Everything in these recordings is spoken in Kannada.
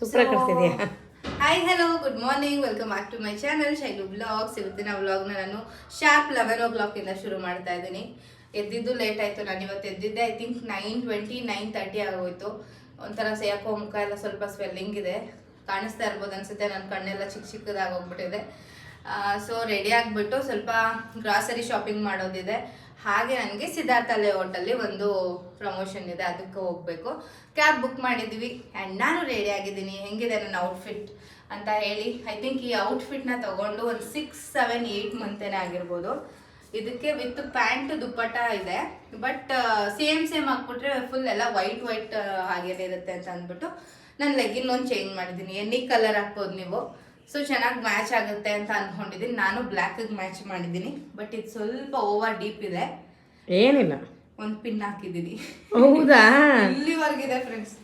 ಸೂಪರ್ ಕಾಣಿಸ್ತಿದ್ಯಾ? Hi hello good morning, welcome back to my channel Shailu blogs. ಇವತ್ತಿನ ವ್ಲಾಗ್ನ ನಾನು ಶಾರ್ಪ್ 11 o'clock ಶುರು ಮಾಡ್ತಾ ಇದ್ದೀನಿ. ಎದ್ದಿದ್ದು ಲೇಟ್ ಆಯಿತು. ನಾನು ಇವತ್ತು ಎದ್ದಿದ್ದೆ ಐ ಥಿಂಕ್ 9:20 9:30 ಆಗೋಯ್ತು. ಒಂಥರ ಯಾಕೋ ಮುಖ ಎಲ್ಲ ಸ್ವಲ್ಪ ಸ್ವೆಲ್ಲಿಂಗ್ ಇದೆ, ಕಾಣಿಸ್ತಾ ಇರ್ಬೋದು ಅನ್ಸುತ್ತೆ. ನನ್ನ ಕಣ್ಣೆಲ್ಲ ಚಿಕ್ಕದಾಗಿ ಹೋಗ್ಬಿಟ್ಟಿದೆ. ಸೊ ರೆಡಿ ಆಗಿಬಿಟ್ಟು ಸ್ವಲ್ಪ ಗ್ರಾಸರಿ ಶಾಪಿಂಗ್ ಮಾಡೋದಿದೆ. ಹಾಗೆ ನನಗೆ ಸಿದ್ಧಾರ್ಥ ಲೇಔಟಲ್ಲಿ ಒಂದು ಪ್ರಮೋಷನ್ ಇದೆ, ಅದಕ್ಕೆ ಹೋಗಬೇಕು. ಕ್ಯಾಬ್ ಬುಕ್ ಮಾಡಿದ್ವಿ ಆ್ಯಂಡ್ ನಾನು ರೆಡಿ ಆಗಿದ್ದೀನಿ. ಹೆಂಗಿದೆ ನನ್ನ ಔಟ್ಫಿಟ್ ಅಂತ ಹೇಳಿ. ಐ ಥಿಂಕ್ ಈ ಔಟ್ಫಿಟ್ನ ತೊಗೊಂಡು ಒಂದು 6-7-8 ಮಂತೇನೆ ಆಗಿರ್ಬೋದು. ಇದಕ್ಕೆ ವಿತ್ ಪ್ಯಾಂಟ್ ದುಪ್ಪಟ್ಟ ಇದೆ, ಬಟ್ ಸೇಮ್ ಹಾಕ್ಬಿಟ್ರೆ ಫುಲ್ ಎಲ್ಲ ವೈಟ್ ಆಗಿರುತ್ತೆ ಅಂತ ಅಂದ್ಬಿಟ್ಟು ನಾನು ಲೆಗ್ಗಿನ್ ಒಂದು ಚೇಂಜ್ ಮಾಡಿದ್ದೀನಿ. ಎನಿ ಕಲರ್ ಹಾಕ್ಬೋದು ನೀವು, ಸೊ ಚೆನ್ನಾಗಿ ಮ್ಯಾಚ್ ಆಗುತ್ತೆ ಅಂತ ಅಂದ್ಕೊಂಡಿದ್ದೀನಿ. ನಾನು ಬ್ಲ್ಯಾಕಿಗೆ ಮ್ಯಾಚ್ ಮಾಡಿದ್ದೀನಿ, ಬಟ್ ಇದು ಸ್ವಲ್ಪ ಓವರ್ ಡೀಪ್ ಇದೆ. ಏನಿಲ್ಲ, ಒಂದು ಪಿನ್ ಹಾಕಿದ್ದೀನಿ. ಹೌದಾ? ಇಲ್ಲಿವರೆಗಿದೆ ಫ್ರೆಂಡ್ಸ್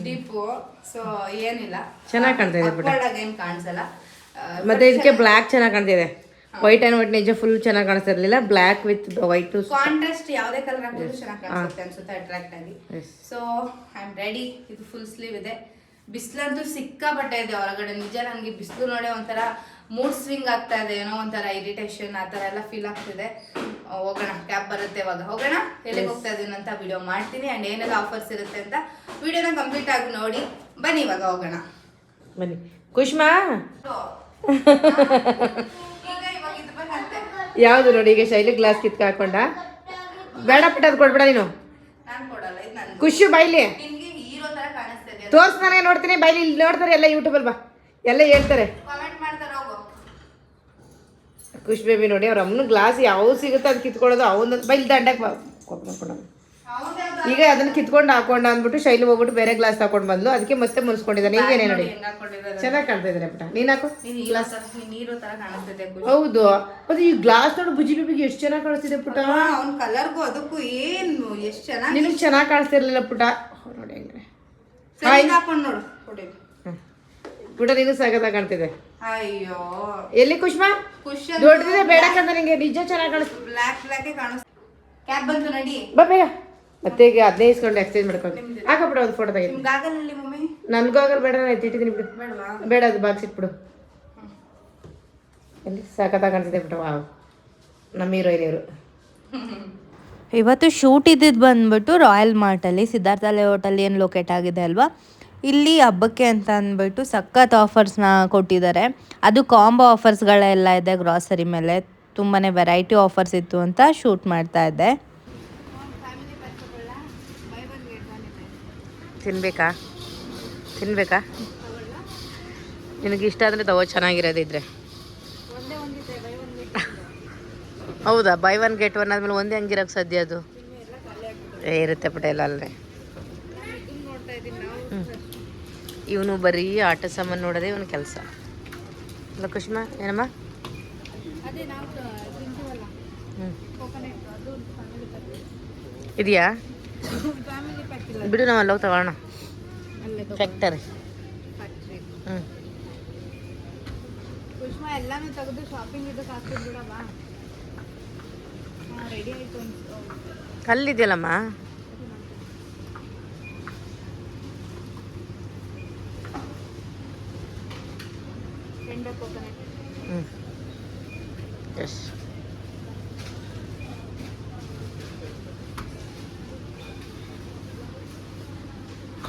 ಡೀಪು. ಸೊ ಏನಿಲ್ಲ, ಚೆನ್ನಾಗಿ ಕಾಣ್ತಿದೆ ಬಿಡ, ಏನು ಕಾಣಿಸಲ್ಲ. ಮತ್ತೆ ಇದಕ್ಕೆ ಬ್ಲ್ಯಾಕ್ ಚೆನ್ನಾಗಿ ಕಾಣ್ತಿದೆ. ವೈಟ್ ಅಂಡ್ ವೈಟ್ ನಿಜ ಫುಲ್ ಚೆನ್ನಾಗಿ ಕಾಣಿಸ್ತಾ ಇರಲಿಲ್ಲ. ಬ್ಲ್ಯಾಕ್ ವಿತ್ ವೈಟ್ ಕಾಂಟ್ರಾಸ್ಟ್ ಯಾವುದೇ ಕಲರ್ ಹಾಕಿದ್ರು ಚೆನ್ನಾಗಿ ಕಾಣಿಸುತ್ತೆ ಅನ್ಸುತ್ತೆ, ಅಟ್ರಾಕ್ಟ್ ಆಗಿ. So I am ready. ಇದು ಫುಲ್ ಸ್ಲೀವ್ ಇದೆ. ಬಿಸಿಲಂತೂ ಸಿಕ್ಕಾಪಟ್ಟೆ ಇದೆ ಹೊರಗಡೆ. ನಿಜ ನನಗೆ ಬಿಸಿಲು ನೋಡಿ ಒಂಥರ ಮೂಡ್ ಸ್ವಿಂಗ್ ಆಗ್ತಾ ಇದೆ, ಏನೋ ಒಂಥರ ಇರಿಟೇಷನ್ ಆ ಥರ ಎಲ್ಲ ಫೀಲ್ ಆಗ್ತಿದೆ. ಹೋಗೋಣ, ಕ್ಯಾಬ್ ಬರುತ್ತೆ ಇವಾಗ, ಹೋಗೋಣ. ಎಲ್ಲಿಗೆ ಹೋಗ್ತಾ ಇದೀನಿ ಅಂತ ವಿಡಿಯೋ ಮಾಡ್ತೀನಿ ಆ್ಯಂಡ್ ಏನೆಲ್ಲ ಆಫರ್ಸ್ ಇರುತ್ತೆ ಅಂತ ವಿಡಿಯೋನ ಕಂಪ್ಲೀಟ್ ಆಗಿ ನೋಡಿ. ಬನ್ನಿ ಇವಾಗ ಹೋಗೋಣ, ಬನ್ನಿ. ಕುಷ್ಮಾ ಯಾವುದು ನೋಡಿ, ಈಗ ಶೈಲಿ ಗ್ಲಾಸ್ ಕಿತ್ಕ ಹಾಕೊಂಡ. ಬೇಡ ಪುಟ್ಟ, ಅದು ಕೊಡ್ಬೇಡ ನೀನು. ನಾನು ಕೊಡಲ್ಲ, ಇದು ನನ್ನ. ಖುಷಿ ಬೈಲಿ ನಿನ್ಗೆ ಹೀರೋ ತರ ಕಾಣಿಸ್ತಾ ಇದೆ. ತೋರ್ಸ್, ನನಗೆ ನೋಡ್ತೀನಿ. ಬೈಲಿ, ಇಲ್ಲಿ ನೋಡ್ತಾರೆ ಎಲ್ಲ ಯೂಟ್ಯೂಬಲ್ಲಿ. ಬಾ, ಎಲ್ಲ ಹೇಳ್ತಾರೆ, ಕಾಮೆಂಟ್ ಮಾಡ್ತಾರೆ. ಹೋಗು. ಖುಷಿ ಬೇಬಿ ನೋಡಿ, ಅವ್ರ ಅಮ್ಮನ ಗ್ಲಾಸ್ ಯಾವ್ದು ಸಿಗುತ್ತೆ ಅದು ಕಿತ್ಕೊಳ್ಳೋದು. ಅವನು ಬೈಲಿ ದಂಡಕ್ಕೆ ಕೊಟ್ಕೊಂಡು ಈಗ ಅದನ್ನ ಕಿತ್ಕೊಂಡು ಹಾಕೊಂಡ ಅಂದ್ಬಿಟ್ಟು ಶೈಲಿ ಹೋಗ್ಬಿಟ್ಟು ಬೇರೆ ಗ್ಲಾಸ್ ತಗೊಂಡು ಬಂದ್ಲು. ಅದಕ್ಕೆ ಮತ್ತೆ ಮುನ್ಸ್ಕೊಂಡಿದ್ದಾನೆ. ಈಗೇನೇ ನೋಡಿ ಚೆನ್ನಾಗಿ ಕಾಣ್ತಾ ಇದ್ದಾರೆ ಪುಟ್ಟ. ನೀನ್ ಹಾಕು. ಹೌದು, ಮತ್ತೆ ಈ ಗ್ಲಾಸ್ ನೋಡು ಬುಜಿ ಬೇಬಿಗೆ ಎಷ್ಟು ಚೆನ್ನಾಗಿ ಕಾಣಿಸ್ತಿದೆ ಪುಟ್ಟ. ಅವ್ನ ಕಲರ್ಗೂ ಅದಕ್ಕೂ ಏನು ಎಷ್ಟು ಚೆನ್ನಾಗಿ. ನಿನಗೆ ಚೆನ್ನಾಗಿ ಕಾಣಿಸ್ತಿರ್ಲಿಲ್ಲ ಪುಟ್ಟ. ನೋಡಿ ಹೆಂಗೆ ಹಾಕೊಂಡು ನೋಡು ಪುಟ್ಟ, ನೀನು ಸಾಗದ ಕಾಣ್ತಿದೆ. ಅಯ್ಯೋ, ಎಲ್ಲಿ ಕುಷ್ಮಾ? ದೊಡ್ಡದಿದೆ ಬೇಡಕ್ಕಂತ ನಿಂಗೆ ನಿಜ ಚೆನ್ನಾಗಿ ಕಾಣಿಸ್ತು. ಬ್ಲ್ಯಾಕ್ ಕಾಣಿಸ್ತು. ಕ್ಯಾಬ್ ಬಂತು ನಡಿ. ಬಾ ಬೇಗ. ಮತ್ತೆ ಈಗ ಅದನ್ನೇ ಇಸ್ಕೊಂಡು ಎಕ್ಸ್ಚೇಂಜ್ ಮಾಡ್ಕೊಂಡು ಹಾಕಬಿಡ ಒಂದು ಫೋಟೋ ತೆಗಿ. ಗಾಗಲಲ್ಲಿ ಮಮ್ಮಿ ನನ್ಗೂ ಆಗಲ್ಲ, ಬೇಡ, ನಾನು ಎತ್ತಿಟ್ಟಿದ್ದೀನಿ ಬಿಡು. ಬೇಡ, ಅದು ಬಾಕ್ಸ್ ಇಟ್ಬಿಡು. ಎಲ್ಲಿ ಸಾಕತ್ತಾಗಿ ಕಾಣ್ತಿದೆ ಬಿಟ್ಟು. ವಾವ್, ನಮ್ಮ ಹೀರೋಯಿನ್ ಇವರು. ಇವತ್ತು ಶೂಟ್ ಇದ್ದಿದ್ದು ಬಂದ್ಬಿಟ್ಟು ರಾಯಲ್ ಮಾರ್ಟಲ್ಲಿ, ಸಿದ್ಧಾರ್ಥ ಲೇಔಟಲ್ಲಿ ಏನು ಲೊಕೇಟ್ ಆಗಿದೆ ಅಲ್ವಾ, ಇಲ್ಲಿ ಹಬ್ಬಕ್ಕೆ ಅಂತ ಅಂದ್ಬಿಟ್ಟು ಸಖತ್ ಆಫರ್ಸ್ನ ಕೊಟ್ಟಿದ್ದಾರೆ. ಅದು ಕಾಂಬೋ ಆಫರ್ಸ್ಗಳೆಲ್ಲ ಇದೆ ಗ್ರಾಸರಿ ಮೇಲೆ. ತುಂಬಾ ವೆರೈಟಿ ಆಫರ್ಸ್ ಇತ್ತು ಅಂತ ಶೂಟ್ ಮಾಡ್ತಾ ಇದ್ದೆ. ತಿನ್ಬೇಕಾ? ನಿನಗೆ ಇಷ್ಟ ಆದರೆ ತಗೋ, ಚೆನ್ನಾಗಿರೋದಿದ್ರೆ. ಹೌದಾ? ಬೈ 1 get 1 ಆದ್ಮೇಲೆ ಒಂದೇ ಹಂಗಿರೋಕ್ಕೆ ಸಾಧ್ಯ? ಅದು ಇರುತ್ತೆ ಪುಟ ಎಲ್ಲ ಅಲ್ಲೇ. ಇವನು ಬರೀ ಆಟ ಸಾಮಾನು ನೋಡೋದೇ ಇವನು ಕೆಲಸ ಅಲ್ಲ ಕುಷ್ಮಾ? ಏನಮ್ಮ? ಇದೆಯಾ? ಬಿಡು, ನಾವು ಅಲ್ಲೋಗಿ ತಗೋಣ. ಫ್ಯಾಕ್ಟರಿ. ಎಲ್ಲಾನು ತೆಗೆದು ಶಾಪಿಂಗ್ ಇದಕ್ಕೆ ಹಾಕ್ತಿದ್ ಬಿಡವ. ರೆಡಿ ಆಯ್ತು. ಅಲ್ಲಿದೆಯಲ್ಲಮ್ಮ. ಎಸ್,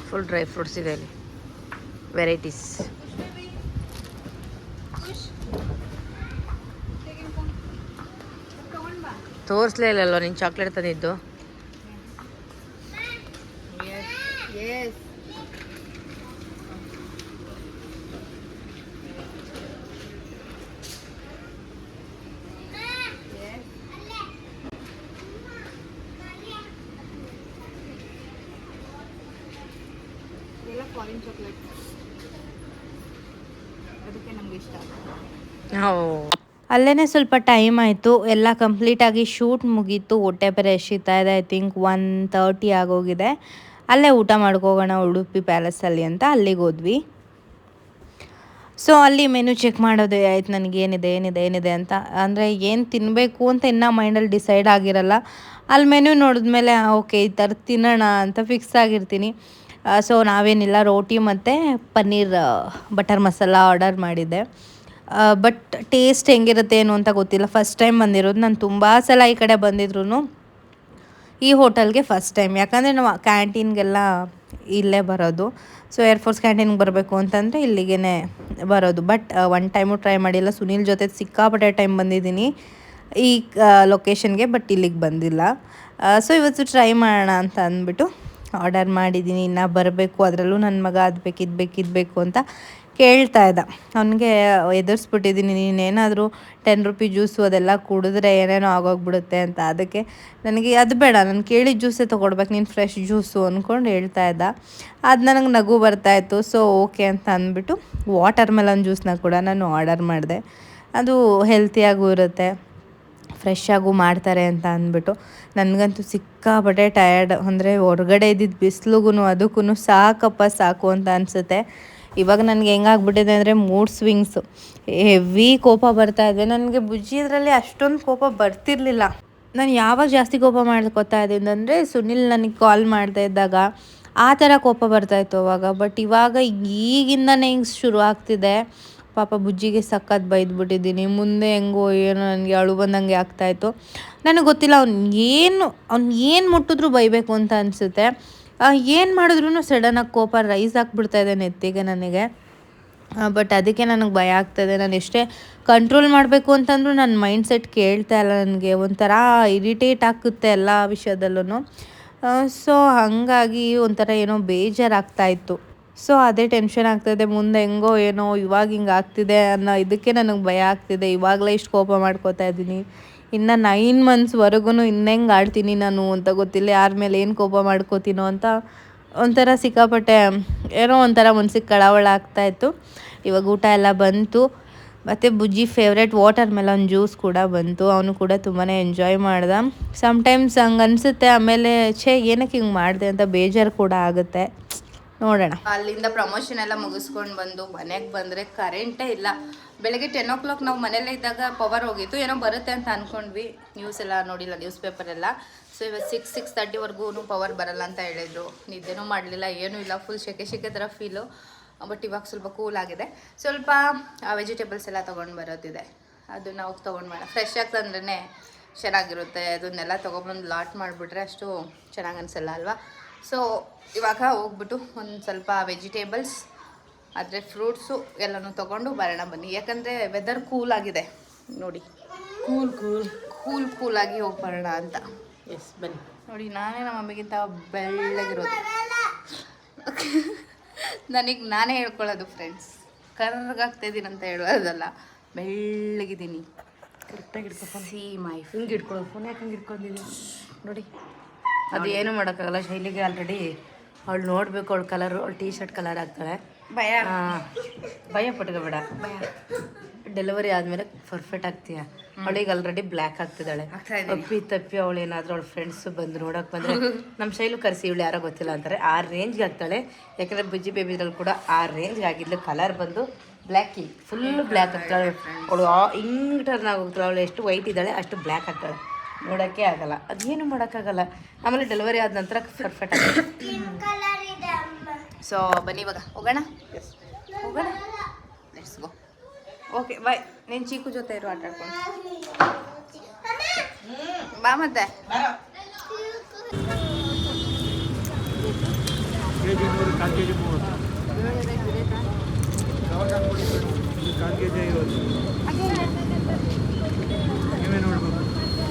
ಫುಲ್ ಡ್ರೈ ಫ್ರೂಟ್ಸ್ ಇದೆ ಅಲ್ಲಿ, ವೆರೈಟೀಸ್. ತೋರಿಸ್ಲೇ ಇಲ್ಲಲ್ವ ನೀನು ಚಾಕ್ಲೇಟ್ ತಂದಿದ್ದು? ಫಾರಿನ್ ಚಾಕ್ಲೇಟ್, ಅದಕ್ಕೆ ನಮ್ಗೆ ಇಷ್ಟ. ಅಲ್ಲೇ ಸ್ವಲ್ಪ ಟೈಮ್ ಆಯಿತು, ಎಲ್ಲ ಕಂಪ್ಲೀಟಾಗಿ ಶೂಟ್ ಮುಗೀತು. ಹೊಟ್ಟೆ ಬೇರೆ ಎಷ್ಟಿತಾ ಇದೆ, ಐ ಥಿಂಕ್ 1:30 ಆಗೋಗಿದೆ. ಅಲ್ಲೇ ಊಟ ಮಾಡ್ಕೋಗೋಣ ಉಡುಪಿ ಪ್ಯಾಲೇಸಲ್ಲಿ ಅಂತ ಅಲ್ಲಿಗೆ ಹೋದ್ವಿ. ಸೊ ಅಲ್ಲಿ ಮೆನು ಚೆಕ್ ಮಾಡೋದೇ ಆಯ್ತು ನನಗೆ, ಏನಿದೆ ಅಂತ. ಅಂದರೆ ಏನು ತಿನ್ನಬೇಕು ಅಂತ ಇನ್ನೂ ಮೈಂಡಲ್ಲಿ ಡಿಸೈಡ್ ಆಗಿರಲ್ಲ. ಅಲ್ಲಿ ಮೆನು ನೋಡಿದ್ಮೇಲೆ ಓಕೆ ಈ ಥರ ತಿನ್ನೋಣ ಅಂತ ಫಿಕ್ಸ್ ಆಗಿರ್ತೀನಿ. ಸೊ ನಾವೇನಿಲ್ಲ ರೋಟಿ ಮತ್ತು ಪನ್ನೀರ್ ಬಟರ್ ಮಸಾಲ ಆರ್ಡರ್ ಮಾಡಿದ್ದೆ. ಬಟ್ ಟೇಸ್ಟ್ ಹೆಂಗಿರುತ್ತೆ ಏನು ಅಂತ ಗೊತ್ತಿಲ್ಲ. ಫಸ್ಟ್ ಟೈಮ್ ಬಂದಿರೋದು. ನಾನು ತುಂಬ ಸಲ ಈ ಕಡೆ ಬಂದಿದ್ರು ಈ ಹೋಟೆಲ್ಗೆ ಫಸ್ಟ್ ಟೈಮ್. ಯಾಕಂದರೆ ನಾವು ಕ್ಯಾಂಟೀನ್ಗೆಲ್ಲ ಇಲ್ಲೇ ಬರೋದು. ಸೊ ಏರ್ಫೋರ್ಸ್ ಕ್ಯಾಂಟೀನ್ಗೆ ಬರಬೇಕು ಅಂತಂದರೆ ಇಲ್ಲಿಗೆ ಬರೋದು. ಬಟ್ ಒನ್ ಟೈಮು ಟ್ರೈ ಮಾಡಿಲ್ಲ. ಸುನೀಲ್ ಜೊತೆ ಸಿಕ್ಕಾಪಟ್ಟೆ ಟೈಮ್ ಬಂದಿದ್ದೀನಿ ಈ ಲೊಕೇಶನ್ಗೆ, ಬಟ್ ಇಲ್ಲಿಗೆ ಬಂದಿಲ್ಲ. ಸೊ ಇವತ್ತು ಟ್ರೈ ಮಾಡೋಣ ಅಂತ ಅಂದ್ಬಿಟ್ಟು ಆರ್ಡರ್ ಮಾಡಿದ್ದೀನಿ. ಇನ್ನು ಬರಬೇಕು. ಅದರಲ್ಲೂ ನನ್ನ ಮಗ ಅದು ಬೇಕು ಇದು ಬೇಕು ಅಂತ ಕೇಳ್ತಾ ಇದ್ದ. ಅವನಿಗೆ ಎದುರಿಸ್ಬಿಟ್ಟಿದ್ದೀನಿ, ನೀನೇನಾದರೂ 10 ರೂಪಿ ಜ್ಯೂಸು ಅದೆಲ್ಲ ಕುಡಿದ್ರೆ ಏನೇನೋ ಆಗೋಗ್ಬಿಡುತ್ತೆ ಅಂತ. ಅದಕ್ಕೆ ನನಗೆ ಅದು ಬೇಡ, ನಾನು ಕೇಳಿದ ಜ್ಯೂಸೇ ತೊಗೊಡ್ಬೇಕು, ನೀನು ಫ್ರೆಶ್ ಜ್ಯೂಸು ಅಂದ್ಕೊಂಡು ಹೇಳ್ತಾ ಇದ್ದ. ಅದು ನನಗೆ ನಗು ಬರ್ತಾಯಿತ್ತು. ಸೊ ಓಕೆ ಅಂತ ಅಂದ್ಬಿಟ್ಟು ವಾಟರ್ ಮೆಲನ್ ಜ್ಯೂಸನ್ನ ಕೂಡ ನಾನು ಆರ್ಡರ್ ಮಾಡಿದೆ. ಅದು ಹೆಲ್ತಿಯಾಗೂ ಇರುತ್ತೆ, ಫ್ರೆಶ್ ಆಗೂ ಮಾಡ್ತಾರೆ ಅಂತ ಅಂದ್ಬಿಟ್ಟು. ನನಗಂತೂ ಸಿಕ್ಕಾಪಟ್ಟೆ ಟಯರ್ಡ್, ಅಂದರೆ ಹೊರಗಡೆ ಇದ್ದಿದ್ದು ಬಿಸಿಲುಗೂ ಅದಕ್ಕೂ ಸಾಕು ಅಂತ ಅನಿಸುತ್ತೆ. ಇವಾಗ ನನಗೆ ಹೆಂಗಾಗ್ಬಿಟ್ಟಿದೆ ಅಂದರೆ ಮೂಡ್ ಸ್ವಿಂಗ್ಸು, ಹೆವಿ ಕೋಪ ಬರ್ತಾಯಿದೆ ನನಗೆ. ಬುಜ್ಜಿದ್ರಲ್ಲಿ ಅಷ್ಟೊಂದು ಕೋಪ ಬರ್ತಿರ್ಲಿಲ್ಲ. ನಾನು ಯಾವಾಗ ಜಾಸ್ತಿ ಕೋಪ ಮಾಡ್ಕೋತಾ ಇದ್ದೀನಿ ಅಂದರೆ ಸುನಿಲ್ ನನಗೆ ಕಾಲ್ ಮಾಡ್ತಾ ಇದ್ದಾಗ ಆ ಥರ ಕೋಪ ಬರ್ತಾಯಿತ್ತು ಅವಾಗ. ಬಟ್ ಇವಾಗ ಈಗಿಂದನೇ ಹಿಂಗೆ ಶುರು ಆಗ್ತಿದೆ. ಪಾಪ ಬುಜ್ಜಿಗೆ ಸಖತ್ ಬೈದ್ಬಿಟ್ಟಿದ್ದೀನಿ. ಮುಂದೆ ಹೆಂಗೋ ಏನೋ ನನಗೆ ಅಳು ಬಂದಂಗೆ ಆಗ್ತಾಯಿತ್ತು. ನನಗೆ ಗೊತ್ತಿಲ್ಲ ಅವ್ನು ಏನು ಮುಟ್ಟಿದ್ರೂ ಬೈಬೇಕು ಅಂತ ಅನಿಸುತ್ತೆ. ಏನು ಮಾಡಿದ್ರೂ ಸಡನ್ನಾಗಿ ಕೋಪ ರೈಸ್ ಆಗಿಬಿಡ್ತಾಯಿದೆ ನೆತ್ತಿಗೆ ನನಗೆ. ಬಟ್ ಅದಕ್ಕೆ ನನಗೆ ಭಯ ಆಗ್ತಾಯಿದೆ. ನಾನು ಎಷ್ಟೇ ಕಂಟ್ರೋಲ್ ಮಾಡಬೇಕು ಅಂತಂದ್ರೂ ನನ್ನ ಮೈಂಡ್ ಸೆಟ್ ಕೇಳ್ತಾ ಇಲ್ಲ. ನನಗೆ ಒಂಥರ ಇರಿಟೇಟ್ ಆಗುತ್ತೆ ಎಲ್ಲ ವಿಷಯದಲ್ಲೂ. ಸೊ ಹಾಗಾಗಿ ಒಂಥರ ಏನೋ ಬೇಜಾರಾಗ್ತಾಯಿತ್ತು. ಸೊ ಅದೇ ಟೆನ್ಷನ್ ಆಗ್ತಾಯಿದೆ. ಮುಂದೆ ಹೆಂಗೋ ಏನೋ ಇವಾಗ ಹಿಂಗೆ ಆಗ್ತಿದೆ ಅನ್ನೋ ಇದಕ್ಕೆ ನನಗೆ ಭಯ ಆಗ್ತಿದೆ. ಇವಾಗಲೇ ಇಷ್ಟು ಕೋಪ ಮಾಡ್ಕೋತಾ ಇದ್ದೀನಿ. ಇನ್ನು 9 ಮಂತ್ಸ್ವರೆಗೂ ಇನ್ನೆಂಗೆ ಆಡ್ತೀನಿ ನಾನು ಅಂತ ಗೊತ್ತಿಲ್ಲ. ಯಾರ ಮೇಲೆ ಏನು ಕೋಪ ಮಾಡ್ಕೋತೀನೋ ಅಂತ ಒಂಥರ ಸಿಕ್ಕಾಪಟ್ಟೆ ಏನೋ ಒಂಥರ ಮನ್ಸಿಗೆ ಕಳವಳ ಆಗ್ತಾಯಿತ್ತು. ಇವಾಗ ಊಟ ಎಲ್ಲ ಬಂತು. ಮತ್ತು ಬುಜ್ಜಿ ಫೇವ್ರೆಟ್ ವಾಟರ್ ಮೆಲನ್ ಜ್ಯೂಸ್ ಕೂಡ ಬಂತು. ಅವನು ಕೂಡ ತುಂಬಾ ಎಂಜಾಯ್ ಮಾಡ್ದೆ. ಸಮ್ಟೈಮ್ಸ್ ಹಂಗೆ ಅನಿಸುತ್ತೆ. ಆಮೇಲೆ ಏನಕ್ಕೆ ಹಿಂಗೆ ಮಾಡಿದೆ ಅಂತ ಬೇಜಾರು ಕೂಡ ಆಗುತ್ತೆ. ನೋಡೋಣ. ಅಲ್ಲಿಂದ ಪ್ರಮೋಷನ್ ಎಲ್ಲ ಮುಗಿಸ್ಕೊಂಡು ಬಂದು ಮನೆಗೆ ಬಂದರೆ ಕರೆಂಟೇ ಇಲ್ಲ. ಬೆಳಗ್ಗೆ 10 o'clock ನಾವು ಮನೆಯಲ್ಲೇ ಇದ್ದಾಗ ಪವರ್ ಹೋಗಿತ್ತು. ಏನೋ ಬರುತ್ತೆ ಅಂತ ಅಂದ್ಕೊಂಡ್ವಿ. ನ್ಯೂಸ್ ಎಲ್ಲ ನೋಡಿಲ್ಲ, ನ್ಯೂಸ್ ಪೇಪರೆಲ್ಲ. ಸೊ ಇವತ್ತು 6:30ವರೆಗೂ ಪವರ್ ಬರಲ್ಲ ಅಂತ ಹೇಳಿದರು. ನಿದ್ದೆನೂ ಮಾಡಲಿಲ್ಲ, ಏನೂ ಇಲ್ಲ. ಫುಲ್ ಶೆಕೆ ಥರ ಫೀಲು. ಬಟ್ ಇವಾಗ ಸ್ವಲ್ಪ ಕೂಲ್ ಆಗಿದೆ. ಸ್ವಲ್ಪ ವೆಜಿಟೇಬಲ್ಸ್ ಎಲ್ಲ ತೊಗೊಂಡು ಬರೋದಿದೆ, ಅದನ್ನು ಹೋಗಿ ತೊಗೊಂಡು ಮಾಡೋಣ. ಫ್ರೆಶ್ ಆಗಿ ತಂದ್ರೇ ಚೆನ್ನಾಗಿರುತ್ತೆ. ಅದನ್ನೆಲ್ಲ ತೊಗೊಬಂದು ಲಾಟ್ ಮಾಡಿಬಿಟ್ರೆ ಅಷ್ಟು ಚೆನ್ನಾಗಿ ಅನಿಸಲ್ಲ ಅಲ್ವಾ. ಸೊ ಇವಾಗ ಹೋಗ್ಬಿಟ್ಟು ಒಂದು ಸ್ವಲ್ಪ ವೆಜಿಟೇಬಲ್ಸ್ ಆದರೆ ಫ್ರೂಟ್ಸು ಎಲ್ಲನೂ ತೊಗೊಂಡು ಬರೋಣ ಬನ್ನಿ. ಯಾಕಂದರೆ ವೆದರ್ ಕೂಲ್ ಆಗಿದೆ ನೋಡಿ. ಕೂಲಾಗಿ ಹೋಗಿ ಬರೋಣ ಅಂತ. ಎಸ್ ಬನ್ನಿ. ನೋಡಿ ನಾನೇ ನಮ್ಮ ಮಮ್ಮಿಗಿಂತ ಬೆಳ್ಳಗಿರೋದು. ನನಗೆ ನಾನೇ ಹೇಳ್ಕೊಳ್ಳೋದು ಫ್ರೆಂಡ್ಸ್, ಕರ್ರಗಾಗ್ತಾಯಿದ್ದೀನಿ ಅಂತ ಹೇಳೋದಲ್ಲ, ಬೆಳ್ಳಗಿದ್ದೀನಿ. ಕರೆಕ್ಟಾಗಿ ಇಟ್ಕೊಂಡು ಸಿ ಮೈ ಹಿಂಗೆ ಇಟ್ಕೊಳ್ಳೋದು. ಫೋನ್ ಯಾಕೆ ಹಂಗೆ ಇಟ್ಕೊಂಡಿದ್ದೀನಿ ನೋಡಿ. ಅದು ಏನೂ ಮಾಡೋಕ್ಕಾಗಲ್ಲ. ಶೈಲಿಗೆ ಆಲ್ರೆಡಿ ಅವಳು ನೋಡಬೇಕು, ಅವಳು ಕಲರು, ಅವಳು ಟೀ ಶರ್ಟ್ ಕಲರ್ ಆಗ್ತಾಳೆ. ಭಯ ಪಟ್ಕೋಬೇಡ. ಡೆಲಿವರಿ ಆದಮೇಲೆ ಪರ್ಫೆಕ್ಟ್ ಆಗ್ತೀಯ. ಅವಳಿಗೆ ಆಲ್ರೆಡಿ ಬ್ಲ್ಯಾಕ್ ಆಗ್ತಿದ್ದಾಳೆ. ತಪ್ಪಿ ಅವಳು ಏನಾದರೂ ಅವಳ ಫ್ರೆಂಡ್ಸು ಬಂದು ನೋಡೋಕೆ ಬಂದರೆ ನಮ್ಮ ಶೈಲು ಕರೆಸಿ ಇವಳು ಯಾರೋ ಗೊತ್ತಿಲ್ಲ ಅಂತಾರೆ. ಆ ರೇಂಜ್ಗೆ ಆಗ್ತಾಳೆ. ಯಾಕಂದರೆ ಬುಜ್ಜಿ ಬೇಬಿದ್ರಲ್ಲಿ ಕೂಡ ಆ ರೇಂಜ್ಗೆ ಆಗಿದ್ಲು. ಕಲರ್ ಬಂದು ಬ್ಲ್ಯಾಕ್, ಫುಲ್ಲು ಬ್ಲ್ಯಾಕ್ ಆಗ್ತಾಳೆ ಅವಳು. ಹಿಂಗೆ ಟರ್ನ್ ಆಗೋಗ್ತಾಳೆ. ಅವಳು ಎಷ್ಟು ವೈಟ್ ಇದ್ದಾಳೆ ಅಷ್ಟು ಬ್ಲ್ಯಾಕ್ ಆಗ್ತಾಳೆ. ನೋಡೋಕ್ಕೆ ಆಗಲ್ಲ, ಅದೇನು ಮಾಡೋಕ್ಕಾಗಲ್ಲ. ಆಮೇಲೆ ಡೆಲಿವರಿ ಆದ ನಂತರ ಪರ್ಫೆಕ್ಟ್ ಆಗುತ್ತೆ. ಸೊ ಬನ್ನಿ ಇವಾಗ ಹೋಗೋಣ. Let's go. Okay bye. ನೀನು ಚೀಕು ಜೊತೆ ಇರು, ಆಟ ಆಡ್ಕೊಂಡು ಬಾ. ಮತ್ತೆ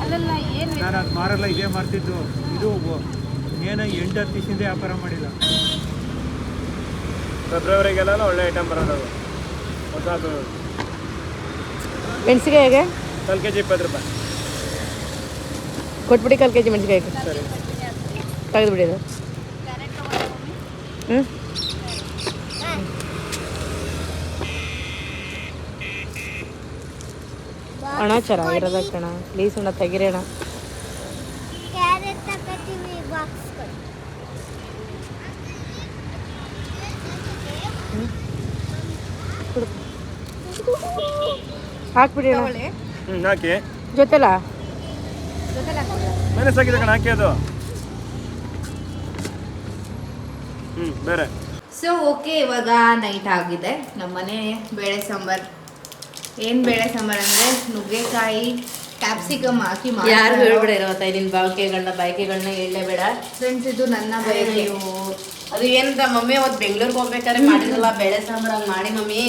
ಅಲ್ಲೆಲ್ಲ ಏನು ನಾನು ಅದು ಮಾರಲ್ಲ, ಇದೇ ಮಾರ್ತಿದ್ದು. ಇದು ಏನೋ 8-10 ದಿವಸದಿಂದ ವ್ಯಾಪಾರ ಮಾಡಿಲ್ಲ. ಫೆಬ್ರವರಿಗೆಲ್ಲ ಒಳ್ಳೆ ಐಟಮ್ ಬರೋದು. ಹೊಸದು ಮೆಣಸಿಗೆ ಹೇಗೆ? 1 kg 20 ರೂಪಾಯಿ ಕೊಟ್ಬಿಡಿ. 1 kg ಮೆಣಸಿಗೆ ಸರಿ ತೆಗೆದುಬಿಡಿ. ಅದು ಹ್ಞೂ ಅಣ್ಣ ಚೆನ್ನಾಗಿರೋದ ಕಣ. ಪ್ಲೀಸ್ ಅಣ್ಣ ತೆಗಿರಿ ಅಣ್ಣ. ಹಾಕ್ಬಿಡಿ ಅಣ್ಣ. ಹಾಕಿ ಜೊತೆಲ್ಲ ಮೆಣಸು ಹಾಕಿದ ಕಣ, ಹಾಕಿ ಅದು ಬೇರೆ. ಸೊ ಓಕೆ, ಇವಾಗ ನೈಟ್ ಆಗಿದೆ. ನಮ್ಮನೆ ಬೇಳೆ ಸಾಂಬಾರ್. ಏನು ಬೇಳೆ ಸಾಂಬಾರ್ ಅಂದರೆ ನುಗ್ಗೆಕಾಯಿ ಕ್ಯಾಪ್ಸಿಕಮ್ ಹಾಕಿ ಯಾರು ಹೇಳ್ಬೇಡ ಇರವತ್ತ ನಿನ್ನ ಬಯಕೆಗಳನ್ನ ಹೇಳಲೇಬೇಡ ಫ್ರೆಂಡ್ಸ್. ಇದು ನನ್ನ ಬಯಕೆ. ಅದು ಏನಂತ ಮಮ್ಮಿ ಅವತ್ತು ಬೆಂಗ್ಳೂರಿಗೆ ಹೋಗ್ಬೇಕಾದ್ರೆ ಮಾಡಿದ್ರಲ್ಲ ಬೇಳೆ ಸಾಂಬಾರು ಹಂಗೆ ಮಾಡಿ ಮಮ್ಮಿ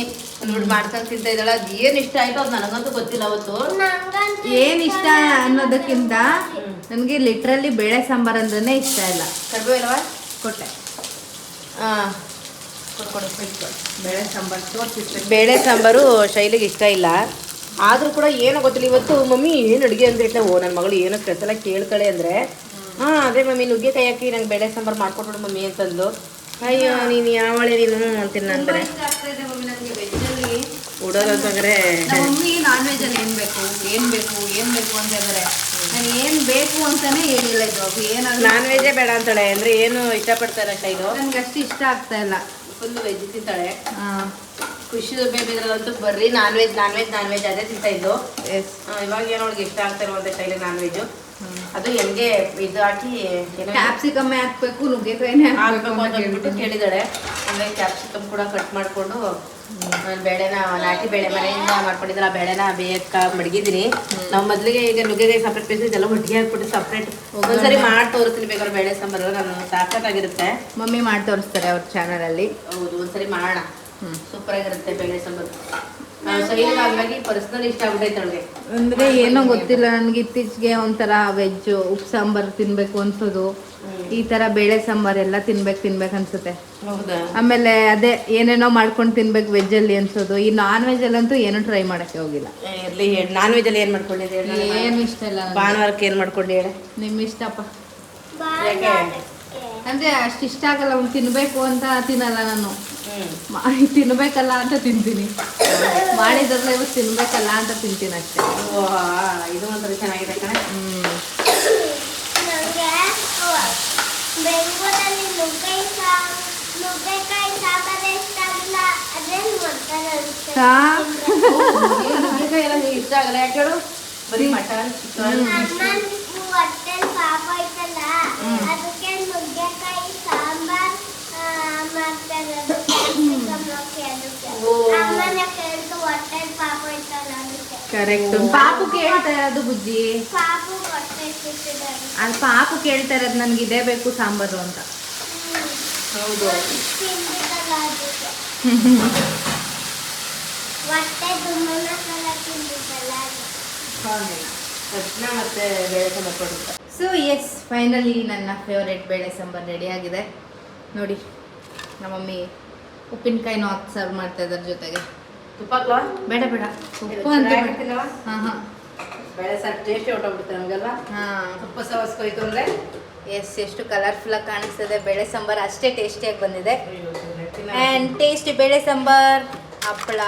ನೋಡಿ ಮಾಡ್ಕೊಂಡು ತಿಂತ ಇದ್ದಾಳ. ಅದು ಏನು ಇಷ್ಟ ಆಯ್ತು ಅದು ನನಗಂತೂ ಗೊತ್ತಿಲ್ಲ ಅವತ್ತು. ಏನು ಇಷ್ಟ ಅನ್ನೋದಕ್ಕಿಂತ ನನಗೆ ಲಿಟ್ರಲಿ ಬೇಳೆ ಸಾಂಬಾರ್ ಅಂದ್ರೇ ಇಷ್ಟ ಇಲ್ಲ. ಕಡಿಮೆ ಇಲ್ವಾ? ಕೊಟ್ಟೆ. ಹಾಂ, ಬೇಳೆ ಸಾಂಬಾರ್ ತೋರಿಸಿದ್ರೆ ಬೇಳೆ ಸಾಂಬಾರು ಶೈಲಿಗೆ ಇಷ್ಟ ಇಲ್ಲ. ಆದರೂ ಕೂಡ ಏನೋ ಗೊತ್ತಿಲ್ಲ ಇವತ್ತು ಮಮ್ಮಿ ಏನು ಅಡುಗೆ ಅಂತ ಹೇಳ್ತಾ ನನ್ನ ಮಗಳು ಏನೋ ಸ್ಪೆಷಲಾಗಿ ಕೇಳ್ತಾಳೆ ಅಂದರೆ ಅದೇ ಮಮ್ಮಿ ನುಗ್ಗೆಕಾಯಿ ಹಾಕಿ ನಂಗೆ ಬೇಳೆ ಸಾಂಬಾರು ಮಾಡ್ಕೊಟ್ಬಿಡು ಮಮ್ಮಿ ಅಂತಂದು. ಅಯ್ಯೋ ನೀನು ಯಾವಳೆ ನೀನು ಅಂತೀನಿ ಅಂದರೆ ನನಗೆ ವೆಜ್ಜಲ್ಲಿ ಉಡೋದು ಅಂತಂದರೆ ಮಮ್ಮಿ ನಾನ್ ವೆಜ್ಜಲ್ಲಿ ಏನು ಬೇಕು ಅಂತ ಹೇಳಿದ್ರೆ ನಾನು ಏನು ಬೇಕು ಅಂತಾನೆ ಹೇಳಿಲ್ಲ. ಇದು ಏನಾದ್ರು ನಾನ್ ವೆಜ್ಜೇ ಬೇಡ ಅಂತಾಳೆ ಅಂದರೆ ಏನು ಇಷ್ಟಪಡ್ತಾರೆ ಶೈಲು. ನನಗೆ ಅಷ್ಟು ಇಷ್ಟ ಆಗ್ತಾ ಇಲ್ಲ. ಫುಲ್ ವೆಜ್ ತಿಂತಾಳೆ. ಖುಷಿ ಬೇಬಿ ಇದ್ರಲ್ಲಂತೂ ಬರ್ರಿ ನಾನ್ ವೆಜ್ ಅದೇ ತಿಂತಾ ಇದ್ದು. ಎಸ್, ಇವಾಗ ಏನೋ ಅವ್ಳಿಗೆ ಇಷ್ಟ ಆಗ್ತಾ ಇರುವಂಥ ಶೈಲಿ ನಾನ್ ವೆಜ್ಜು. ಅದು ಹೆಂಗೆ ಇದು ಹಾಕಿ ಕ್ಯಾಪ್ಸಿಕಮ್ ಹಾಕ್ಬೇಕು, ನುಗ್ಗೆಕಾಯಿನೇ ಹಾಕ್ಬೇಕು ಅಂತ ಹೇಳ್ಬಿಟ್ಟು ಕೇಳಿದಾಳೆ. ಅಂದರೆ ಕ್ಯಾಪ್ಸಿಕಮ್ ಕೂಡ ಕಟ್ ಮಾಡಿಕೊಂಡು ನಾನು ಬೇಳೆನ ನಾಟಿ ಬೇಳೆ ಮನೆಯಿಂದ ಮಾಡ್ಕೊಂಡಿದ್ರೆ ಆ ಬೇಳೆನ ಬೇಯಕ್ಕೆ ಮಡಗಿದ್ದೀನಿ. ನಾವು ಮೊದಲಿಗೆ ಈಗ ನುಗ್ಗೆಕಾಯಿ ಸಪ್ರೇಟ್ ಪೀಸ್ ಇದೆಲ್ಲ ಒಟ್ಟಿಗೆ ಹಾಕ್ಬಿಟ್ಟು ಸಪ್ರೇಟ್ ಒಂದ್ಸರಿ ಮಾಡಿ ತೋರಿಸ್ತೀನಿ ಬೇಕಾದ್ರೆ ಬೇಳೆ ಸಾಂಬಾರು. ನಾನು ಸಾಕಾಗಿರುತ್ತೆ. ಮಮ್ಮಿ ಮಾಡಿ ತೋರಿಸ್ತಾರೆ ಅವ್ರ ಚಾನಲಲ್ಲಿ. ಹೌದು, ಒಂದ್ಸರಿ ಮಾಡೋಣ. ಸೂಪರ್ ಆಗಿರುತ್ತೆ ಬೇಳೆ ಸಾಂಬಾರು. ಹಾಗಾಗಿ ಪರ್ಸನಲ್ ಇಷ್ಟ ಆಗ್ಬಿಟ್ಟೈತೆ ಅವಳಿಗೆ. ಅಂದ್ರೆ ಏನೋ ಗೊತ್ತಿಲ್ಲ ನನಗೆ ಇತ್ತೀಚೆಗೆ ಒಂಥರ ವೆಜ್ ಉಪ್ಪು ಸಾಂಬಾರು ತಿನ್ಬೇಕು ಅನ್ಸೋದು. ಈ ತರ ಬೇಳೆ ಸಾಂಬಾರ್ ಎಲ್ಲ ತಿನ್ಬೇಕು ಅನ್ಸುತ್ತೆ. ಹೌದಾ? ಆಮೇಲೆ ಅದೇ ಏನೇನೋ ಮಾಡ್ಕೊಂಡು ತಿನ್ಬೇಕು ವೆಜ್ ಅಲ್ಲಿ ಅನ್ಸೋದು. ಈ ನಾನ್ ವೆಜ್ ಅಲ್ಲಂತೂ ಏನು ಟ್ರೈ ಮಾಡಕ್ಕೆ ಹೋಗಿಲ್ಲ. ಇರ್ಲಿ ಹೇಳಿ, ನಾನ್ ವೆಜ್ ಅಲ್ಲಿ ಏನ್ ಮಾಡ್ಕೊಂಡಿದ್ದೆ? ಏನು ಇಷ್ಟ ಇಲ್ಲ. ಭಾನುವಾರಕ್ಕೆ ಏನ್ ಮಾಡ್ಕೊಂಡಿ ಹೇಳಿ? ನಿಮ್ ಇಷ್ಟಪ್ಪ. ಯಾಕೆ? ಅಂದ್ರೆ ಅಷ್ಟು ಇಷ್ಟ ಆಗಲ್ಲ. ಅವ್ನು ತಿನ್ಬೇಕು ಅಂತ ತಿನ್ನಲ್ಲ ನಾನು. ತಿನ್ಬೇಕಲ್ಲ ಅಂತ ತಿಂತೀನಿ. ಮಾಡಿದ್ರಲ್ಲ ಇವತ್ತು ತಿನ್ಬೇಕಲ್ಲ ಅಂತ ತಿಂತೀನಿ ಅಷ್ಟೇ. ಇದು ಒಂಥರ ಚೆನ್ನಾಗಿದೆ ಕಣೆ. ಬೆಂಗಳೂರಲ್ಲಿ ನುಗ್ಗೆಕಾಯಿ ಸಾಂಬಾರ್ ಇಷ್ಟ ಆಗಲ್ಲ. ಅದೇನು ಮಾಡ್ತಾರೆ ನುಗ್ಗೆಕಾಯಿ ಎಲ್ಲ ನಿಂಗೆ ಇಷ್ಟ ಆಗಲ್ಲ ಯಾಕೆ ಹೇಳು? ಬರೀ ಮಟನ್ ಚಿಕನ್. ಹೊಟ್ಟೆಲ್ ಪಾಪ ಐತಲ್ಲ, ಅದಕ್ಕೆ ನುಗ್ಗೆಕಾಯಿ ಸಾಂಬಾರ್ ಮಾಡ್ತಾರೆ. ಅಮ್ಮನ ಕೇಳ್ತು ಹೊಟ್ಟೆಲ್ ಪಾಪ ಐತಲ್ಲ ಅದಕ್ಕೆ. ಕರೆಕ್ಟ್. ಪಾಪು ಕೇಳ್ತಾ ಇರೋದು ಬುಜ್ಜಿ. ಪಾಪು ಹೊಟ್ಟೆ ತಿಂತಿದ್ದಾರೆ. ಅದು ಪಾಪು ಕೇಳ್ತಾ ಇರೋದು ನನ್ಗೆ ಇದೇ ಬೇಕು ಸಾಂಬಾರು ಅಂತ. ಹೌದು, ತಿಂದಿದ್ದಲ್ಲ ಅದಕ್ಕೆ. ಹೊಟ್ಟೆ ದುಮ್ಮನ ಸಲ ತಿಂದಿದ್ದಲ್ಲ ಅದಕ್ಕೆ. ತಕ್ಷಣ ಮತ್ತೆ ಬೇಳೆ ಸಾಂಬಾರು ಕೊಡುತ್ತೆ. ಸೊ ಎಸ್, ಫೈನಲಿ ನನ್ನ ಫೇವ್ರೆಟ್ ಬೇಳೆ ಸಾಂಬಾರು ರೆಡಿ ಆಗಿದೆ. ನೋಡಿ, ನಮ್ಮಮ್ಮಿ ಉಪ್ಪಿನಕಾಯಿನೂ ಹಾಕಿ ಸರ್ವ್ ಮಾಡ್ತಾ ಇದ್ದಾರೆ ಜೊತೆಗೆ. ತುಪ್ಪ ಹಾಕ್ಲಾ? ಬೇಡ ಉಪ್ಪು ಅಂತ ಹಾಂ ಬೇಳೆ ಸಾರು ಟೇಸ್ಟೇ ಹೊಟ್ಟೋಗ್ಬಿಡುತ್ತೆ ನಮಗೆಲ್ಲ. ಹಾಂ. ತುಪ್ಪ ಸವಸ್ಕೊಯ್ತು ಅಂದರೆ ಎಸ್, ಎಷ್ಟು ಕಲರ್ಫುಲ್ಲಾಗಿ ಕಾಣಿಸ್ತದೆ. ಬೇಳೆ ಸಾಂಬಾರು ಅಷ್ಟೇ ಟೇಸ್ಟಿಯಾಗಿ ಬಂದಿದೆ. ಆ್ಯಂಡ್ ಟೇಸ್ಟಿ ಬೇಳೆ ಸಾಂಬಾರ್, ಹಪ್ಪಳ,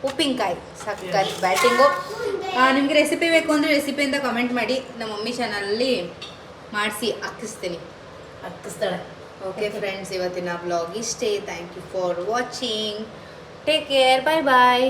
ಉಪ್ಪಿನಕಾಯಿ, ಸಕ್ಕತ್ ಬ್ಯಾಟಿಂಗು. ನಿಮಗೆ ರೆಸಿಪಿ ಬೇಕು ಅಂದರೆ ರೆಸಿಪಿ ಅಂತ ಕಮೆಂಟ್ ಮಾಡಿ. ನಮ್ಮ ಮಮ್ಮಿ ಚಾನಲಲ್ಲಿ ಮಾಡಿಸಿ ಹಾಕಿಸ್ತೀನಿ. ಹತ್ತಿಸ್ತಾಳೆ. ಓಕೆ ಫ್ರೆಂಡ್ಸ್, ಇವತ್ತಿನ ಬ್ಲಾಗ್ ಇಷ್ಟೇ. Thank you for watching. Take care. Bye bye.